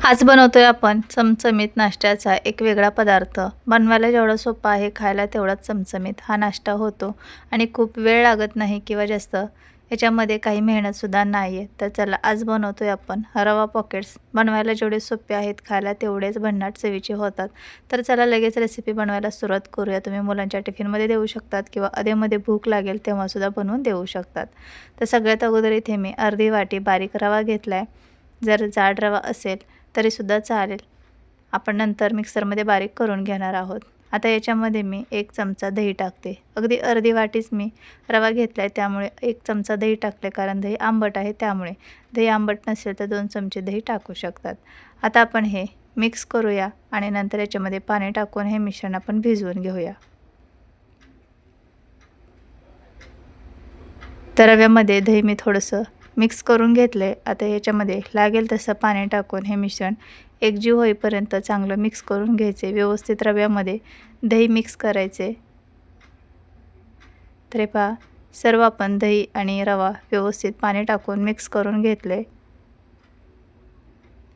आज बनवतोय आपण चमचमीत नाश्त्याचा एक वेगळा पदार्थ. बनवायला जेवढा सोपा आहे, खायला तेवढाच चमचमीत हा नाश्ता होतो आणि खूप वेळ लागत नाही किंवा जास्त याच्यामध्ये काही मेहनतसुद्धा नाही आहे. तर चला आज बनवतोय आपण रवा पॉकेट्स. बनवायला जेवढे सोपे आहेत, खायला तेवढेच भन्नाट चवीचे होतात. तर चला लगेच रेसिपी बनवायला सुरुवात करूया. तुम्ही मुलांच्या टिफिनमध्ये देऊ शकतात किंवा अधेमध्ये भूक लागेल तेव्हासुद्धा बनवून देऊ शकतात. तर सगळ्यात अगोदर इथे मी अर्धी वाटी बारीक रवा घेतला आहे. जर जाड रवा असेल तरीसुद्धा चालेल. आपण नंतर मिक्सरमध्ये बारीक करून घेणार आहोत. आता याच्यामध्ये मी 1 चमचा दही टाकते. अगदी अर्धी वाटीच मी रवा घेतला आहे, त्यामुळे 1 चमचा दही टाकले, कारण दही आंबट आहे त्यामुळे. दही आंबट नसेल तर 2 चमचे दही टाकू शकतात. आता आपण हे मिक्स करूया आणि नंतर याच्यामध्ये पाणी टाकून हे मिश्रण आपण भिजवून घेऊया. तर रव्यामध्ये दही मी थोडंसं मिक्स करून घेतलं आहे. आता याच्यामध्ये लागेल तसं पाणी टाकून हे मिश्रण एकजीव होईपर्यंत चांगलं मिक्स करून घ्यायचे. व्यवस्थित रव्यामध्ये दही मिक्स करायचे. तर हे पहा, सर्व आपण दही आणि रवा व्यवस्थित पाणी टाकून मिक्स करून घेतले.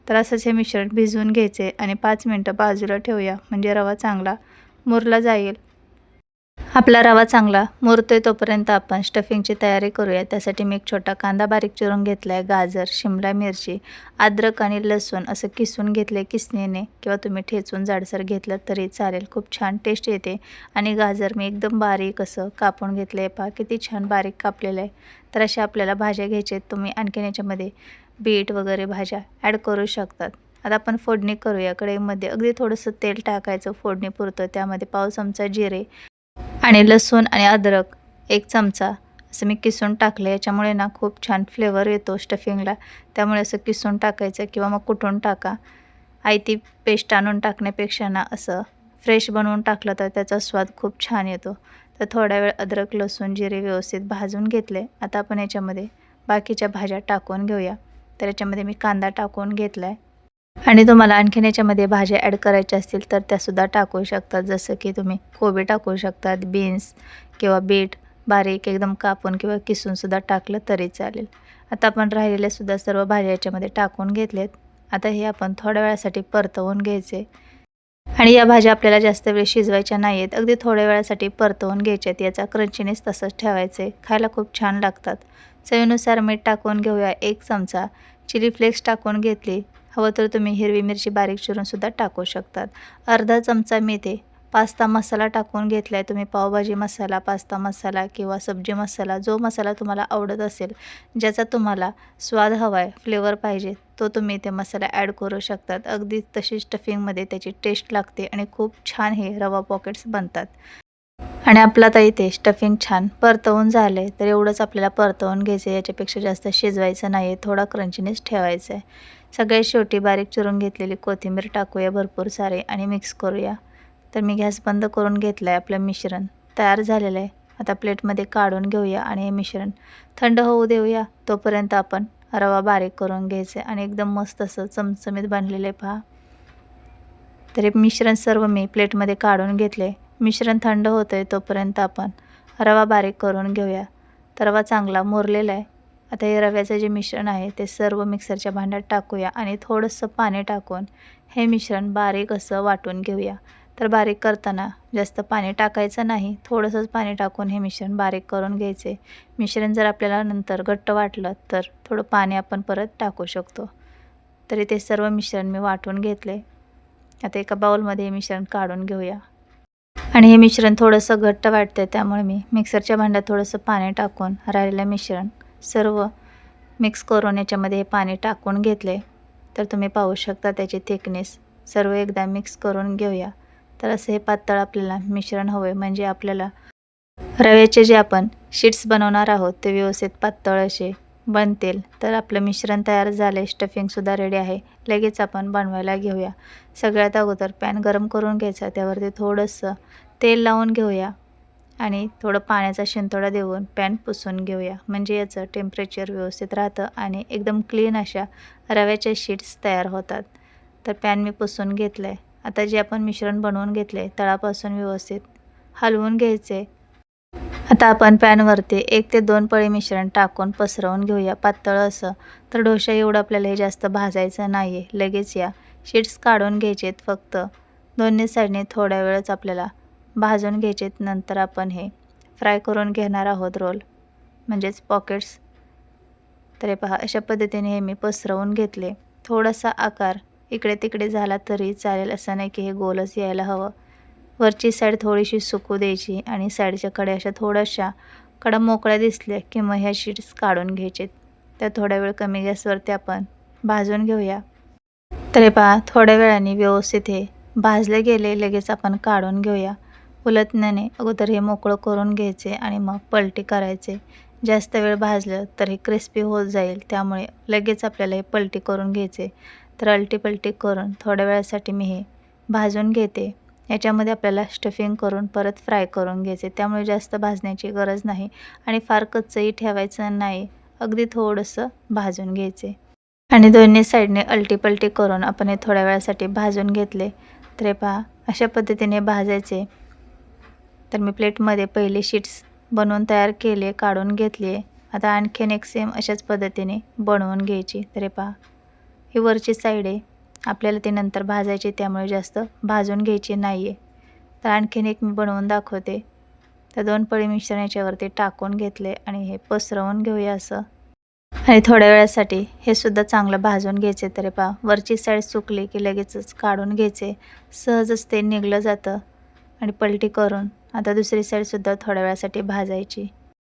तर असंच हे मिश्रण भिजवून घ्यायचे आणि 5 मिनटं बाजूला ठेवूया, म्हणजे रवा चांगला मुरला जाईल. आपला रवा चांगला मुरतोय तोपर्यंत आपण स्टफिंगची तयारी करूया. त्यासाठी मी एक छोटा कांदा बारीक चिरून घेतला आहे, गाजर, शिमला मिरची, अद्रक आणि लसूण असं किसून घेतले किसणीने किंवा तुम्ही ठेचून जाडसर घेतलं तरी चालेल. खूप छान टेस्ट येते. आणि गाजर मी एकदम बारीक असं कापून घेतलं आहे. पहा किती छान बारीक कापलेलं आहे. तर अशा आपल्याला भाज्या घ्यायच्या आहेत. तुम्ही आणखीन याच्यामध्ये बीट वगैरे भाज्या ॲड करू शकतात. आता आपण फोडणी करूया. कढईमध्ये अगदी थोडंसं तेल टाकायचं फोडणीपुरतं. त्यामध्ये पाव चमचा जिरे आणि लसूण आणि अद्रक 1 चमचा असं मी किसून टाकलं. याच्यामुळे ना खूप छान फ्लेवर येतो स्टफिंगला. त्यामुळे असं किसून टाकायचं किंवा मग कुटून टाका. आयती पेस्ट आणून टाकण्यापेक्षा ना असं फ्रेश बनवून टाकलं तर त्याचा स्वाद खूप छान येतो. तर थोडा वेळ अद्रक, लसूण, जिरे व्यवस्थित भाजून घेतले. आता आपण याच्यामध्ये बाकीच्या भाज्या टाकून घेऊया. तर याच्यामध्ये मी कांदा टाकून घेतला आहे. आणि तुम्हाला आणखीन याच्यामध्ये भाज्या ॲड करायच्या असतील तर त्यासुद्धा टाकू शकतात. जसं की तुम्ही कोबी टाकू शकतात, बीन्स किंवा बीट बारीक एकदम कापून किंवा किसूनसुद्धा टाकलं तरी चालेल. आता आपण राहिलेल्यासुद्धा सर्व भाज्या याच्यामध्ये टाकून घेतलेत. आता हे आपण थोड्या वेळासाठी परतवून घ्यायचे. आणि या भाज्या आपल्याला जास्त वेळ शिजवायच्या नाही आहेत. अगदी थोड्या वेळासाठी परतवून घ्यायच्यात. याचा क्रंचीनेस तसंच ठेवायचे. खायला खूप छान लागतात. चवीनुसार मीठ टाकून घेऊया. 1 चमचा चिली फ्लेक्स टाकून घेतली. हवं तर तुम्ही हिरवी मिरची बारीक चिरूनसुद्धा टाकू शकतात. अर्धा चमचा मी ते पास्ता मसाला टाकून घेतला आहे. तुम्ही पावभाजी मसाला, पास्ता मसाला किंवा सब्जी मसाला जो मसाला तुम्हाला आवडत असेल, ज्याचा तुम्हाला स्वाद हवा आहे, फ्लेवर पाहिजे, तो तुम्ही ते मसाला ॲड करू शकतात. अगदी तशी स्टफिंगमध्ये त्याची टेस्ट लागते आणि खूप छान हे रवा पॉकेट्स बनतात. आणि आपलं आता इथे स्टफिंग छान परतवून झालं आहे. तर एवढंच आपल्याला परतवून घ्यायचं आहे. याच्यापेक्षा जास्त शिजवायचं नाही आहे. थोडा क्रंचीनेस ठेवायचा आहे. सगळ्यात शेवटी बारीक चिरून घेतलेली कोथिंबीर टाकूया भरपूर सारे आणि मिक्स करूया. तर मी गॅस बंद करून घेतला आहे. आपलं मिश्रण तयार झालेलं आहे. आता प्लेटमध्ये काढून घेऊया आणि हे मिश्रण थंड होऊ देऊया. तोपर्यंत आपण रवा बारीक करून घ्यायचं आहे आणि एकदम मस्त असं चमचमीत बनलेलं आहे पहा. तर हे मिश्रण सर्व मी प्लेटमध्ये काढून घेतले. मिश्रण थंड होतं आहे तोपर्यंत आपण रवा बारीक करून घेऊया. तर रवा चांगला मुरलेला आहे. आता हे रव्याचं जे मिश्रण आहे ते सर्व मिक्सरच्या भांड्यात टाकूया आणि थोडंसं पाणी टाकून हे मिश्रण बारीक असं वाटून घेऊया. तर बारीक करताना जास्त पाणी टाकायचं नाही. थोडंसंच पाणी टाकून हे मिश्रण बारीक करून घ्यायचे. मिश्रण जर आपल्याला नंतर घट्ट वाटलं तर थोडं पाणी आपण परत टाकू शकतो. तरी ते सर्व मिश्रण मी वाटून घेतले. आता एका बाउलमध्ये हे मिश्रण काढून घेऊया. आणि हे मिश्रण थोडंसं घट्ट वाटतं त्यामुळे मी मिक्सरच्या भांड्यात थोडंसं पाणी टाकून राहिलेलं मिश्रण सर्व मिक्स करून याच्यामध्ये हे पाणी टाकून घेतले. तर तुम्ही पाहू शकता त्याची थिकनेस. सर्व एकदा मिक्स करून घेऊया. तर असं हे पातळ आपल्याला मिश्रण हवं आहे, म्हणजे आपल्याला रव्याचे जे आपण शीट्स बनवणार आहोत ते व्यवस्थित पातळ असे बनतील. तर आपलं मिश्रण तयार झालं आहे. स्टफिंगसुद्धा रेडी आहे. लगेच आपण बनवायला घेऊया. सगळ्यात अगोदर पॅन गरम करून घ्यायचा. त्यावरती थोडंसं तेल लावून घेऊया आणि थोडं पाण्याचा शिंतोडा देऊन पॅन पुसून घेऊया, म्हणजे याचं टेम्परेचर व्यवस्थित राहतं आणि एकदम क्लीन अशा रव्याच्या शीट्स तयार होतात. तर पॅन मी पुसून घेतलं आहे. आता जे आपण मिश्रण बनवून घेतलं आहे तळापासून व्यवस्थित हलवून घ्यायचे. आता आपण पॅनवरती 1 ते 2 पळी मिश्रण टाकून पसरवून घेऊया पातळ असं. तर डोसा एवढं आपल्याला हे जास्त भाजायचं नाही आहे. लगेच या शीट्स काढून घ्यायचे आहेत. फक्त दोन्ही साईडने थोड्या वेळच आपल्याला भाजून घ्यायचे आहेत. नंतर आपण हे फ्राय करून घेणार आहोत रोल म्हणजेच पॉकेट्स. तर हे पहा अशा पद्धतीने हे मी पसरवून घेतले. थोडासा आकार इकडे तिकडे झाला तरी चालेल, असं नाही की हे गोलच यायला हवं. वरची साईड थोडीशी सुकू द्यायची आणि साईडच्या कड्या अशा थोड्याशा कडा मोकळ्या दिसल्या की मग ह्या शीट्स काढून घ्यायचे. त्या थोड्या वेळ कमी गॅसवरती आपण भाजून घेऊया. तर हे पहा थोड्या वेळाने व्यवस्थित हे भाजले गेले. लगेच आपण काढून घेऊया. उलटण्याने अगोदर हे मोकळं करून घ्यायचे आणि मग पलटी करायचे. जास्त वेळ भाजलं तर हे क्रिस्पी होत जाईल, त्यामुळे लगेच आपल्याला हे पलटी करून घ्यायचे. तर अलटी पलटी करून थोड्या वेळासाठी मी हे भाजून घेते. याच्यामध्ये आपल्याला स्टफिंग करून परत फ्राय करून घ्यायचे, त्यामुळे जास्त भाजण्याची गरज नाही आणि फार कच्चंही ठेवायचं नाही. अगदी थोडंसं भाजून घ्यायचे आणि दोन्ही साईडने अलटी पलटी करून आपण हे थोड्या वेळासाठी भाजून घेतले. तर हे पहा अशा पद्धतीने भाजायचे. तर मी प्लेटमध्ये पहिले शीट्स बनवून तयार केले, काढून घेतले. आता आणखीन एक सेम अशाच पद्धतीने बनवून घ्यायची. तर हे पहा ही वरची साईड आहे, आपल्याला ती नंतर भाजायची, त्यामुळे जास्त भाजून घ्यायची नाही आहे. तर आणखीन एक मी बनवून दाखवते. तर 2 पळी मिश्रण याच्यावरती टाकून घेतले आणि हे पसरवून घेऊया असं आणि थोड्या वेळासाठी हे सुद्धा चांगलं भाजून घ्यायचे. तर हे पहा वरची साईड सुकली की लगेचच काढून घ्यायचे. सहजच ते निघलं जातं आणि पलटी करून आता दुसरी साईडसुद्धा थोड्या वेळासाठी भाजायची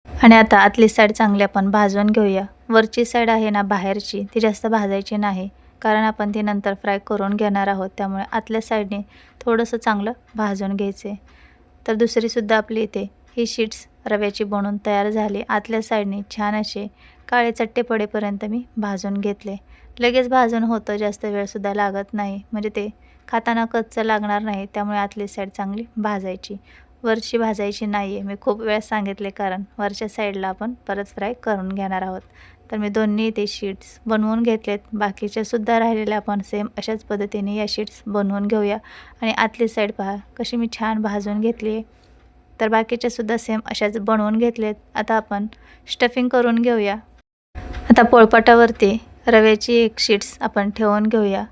आणि आता आतली साईड चांगली आपण भाजून घेऊया. वरची साईड आहे ना बाहेरची, ती जास्त भाजायची नाही, कारण आपण ती नंतर फ्राय करून घेणार आहोत. त्यामुळे आतल्या साईडने थोडंसं चांगलं भाजून घ्यायचे. तर दुसरीसुद्धा आपली इथे ही शीट्स रव्याची बनवून तयार झाली. आतल्या साईडने छान असे काळे चट्टे पडेपर्यंत मी भाजून घेतले. लगेच भाजून होतं, जास्त वेळसुद्धा लागत नाही, म्हणजे ते खाताना कच्चं लागणार नाही. त्यामुळे आतली साईड चांगली भाजायची, वरची भाजायची नाही आहे. मी खूप वेळा सांगितले, कारण वरच्या साईडला आपण परत फ्राय करून घेणार आहोत. तर मी दोन्ही ते शीट्स बनवून घेतलेत. बाकीच्यासुद्धा राहिलेल्या आपण सेम अशाच पद्धतीने या शीट्स बनवून घेऊया आणि आतली साईड पहा कशी मी छान भाजून घेतली आहे. तर बाकीच्यासुद्धा सेम अशाच बनवून घेतलेत. आता आपण स्टफिंग करून घेऊया. आता पोळपाटावरती रव्याची एक शीट्स आपण ठेवून घेऊया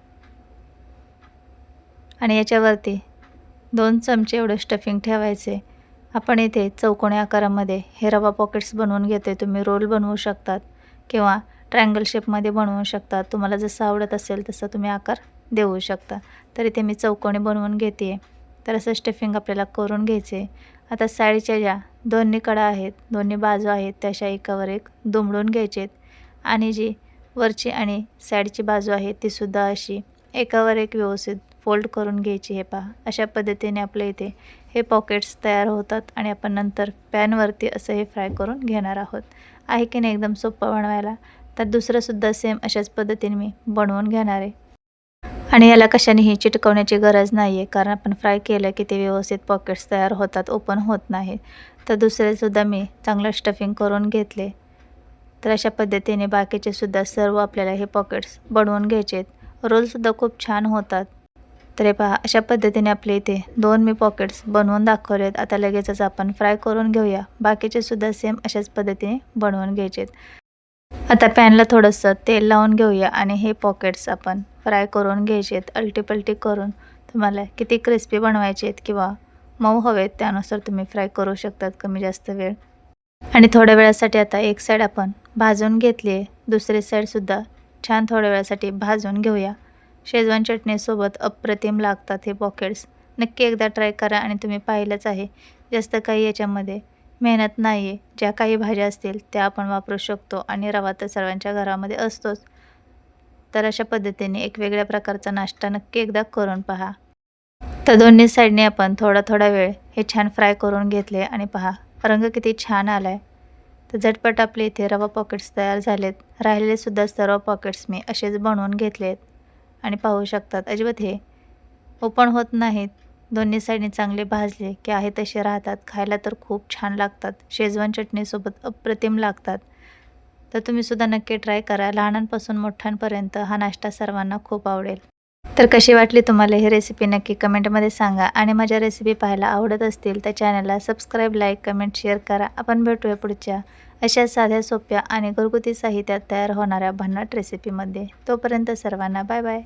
आणि याच्यावरती 2 चमचे एवढं स्टफिंग ठेवायचे. आपण इथे चौकोनी आकारामध्ये हे रवा पॉकेट्स बनवून घेते. तुम्ही रोल बनवू शकतात किंवा ट्रायंगल शेपमध्ये बनवू शकता. तुम्हाला जसं आवडत असेल तसं तुम्ही आकार देऊ शकता. तर इथे मी चौकोनी बनवून घेते. तर असं स्टफिंग आपल्याला करून घ्यायचे. आता साईडच्या ज्या दोन्ही कडा आहेत, दोन्ही बाजू आहेत, त्याच्या एकावर एक दुमडून घ्यायचेत आणि जी वरची आणि साईडची बाजू आहे तीसुद्धा अशी एकावर एक व्यवस्थित फोल्ड करून घ्यायची. हे पहा अशा पद्धतीने आपल्या इथे हे पॉकेट्स तयार होतात आणि आपण नंतर पॅनवरती असं हे फ्राय करून घेणार आहोत. आहे की नाही एकदम सोपं बनवायला. तर दुसरंसुद्धा सेम अशाच पद्धतीने मी बनवून घेणार आहे आणि याला कशानेही चिटकवण्याची गरज नाही आहे, कारण आपण फ्राय केलं की ते व्यवस्थित पॉकेट्स तयार होतात, ओपन होत नाही. तर दुसरेसुद्धा मी चांगलं स्टफिंग करून घेतले. तर अशा पद्धतीने बाकीचेसुद्धा सर्व आपल्याला हे पॉकेट्स बनवून घ्यायचे आहेत. रोलसुद्धा खूप छान होतात. तर हे पहा अशा पद्धतीने आपले इथे 2 मी पॉकेट्स बनवून दाखवलेत. आता लगेचच आपण फ्राय करून घेऊया. बाकीचेसुद्धा सेम अशाच पद्धतीने बनवून घ्यायचे. आता पॅनला थोडंसं तेल लावून घेऊया आणि हे पॉकेट्स आपण फ्राय करून घ्यायचे आहेत. अलटी-पलटी करून तुम्हाला किती क्रिस्पी बनवायचे आहेत किंवा मऊ हवेत त्यानुसार तुम्ही फ्राय करू शकतात, कमी जास्त वेळ. आणि थोड्या वेळासाठी आता एक साईड आपण भाजून घेतली आहे. दुसरी साईडसुद्धा छान थोड्या वेळासाठी भाजून घेऊया. शेजवान चटणीसोबत अप्रतिम लागतात हे पॉकेट्स. नक्की एकदा ट्राय करा आणि तुम्ही पाहिलंच आहे, जास्त काही याच्यामध्ये मेहनत नाही आहे. ज्या काही भाज्या असतील त्या आपण वापरू शकतो आणि रवा तर सर्वांच्या घरामध्ये असतोच. तर अशा पद्धतीने एक वेगळ्या प्रकारचा नाश्ता नक्की एकदा करून पहा. तर दोन्ही साईडने आपण थोडा थोडा वेळ हे छान फ्राय करून घेतले आणि पहा रंग किती छान आला आहे. तर झटपट आपले इथे रवा पॉकेट्स तयार झालेत. राहिलेलेसुद्धा सर्व पॉकेट्स मी असेच बनवून घेतलेत आणि पाहू शकतात अजिबात हे ओपन होत नाहीत. दोन्ही साईडने चांगले भाजले की आहे तसे राहतात. खायला तर खूप छान लागतात. शेजवान चटणीसोबत अप्रतिम लागतात. तर तुम्हीसुद्धा नक्की ट्राय करा. लहानांपासून मोठ्यांपर्यंत हा नाश्ता सर्वांना खूप आवडेल. तर कशी वाटली तुम्हाला ही रेसिपी नक्की कमेंटमध्ये सांगा आणि माझ्या रेसिपी पाहायला आवडत असतील तर चॅनलला सबस्क्राईब, लाईक, कमेंट, शेअर करा. आपण भेटूया पुढच्या अशा साध्या, सोप्या आणि घरगुती साहित्यात तयार होणाऱ्या भन्नाट रेसिपीमध्ये. तोपर्यंत सर्वांना बाय बाय.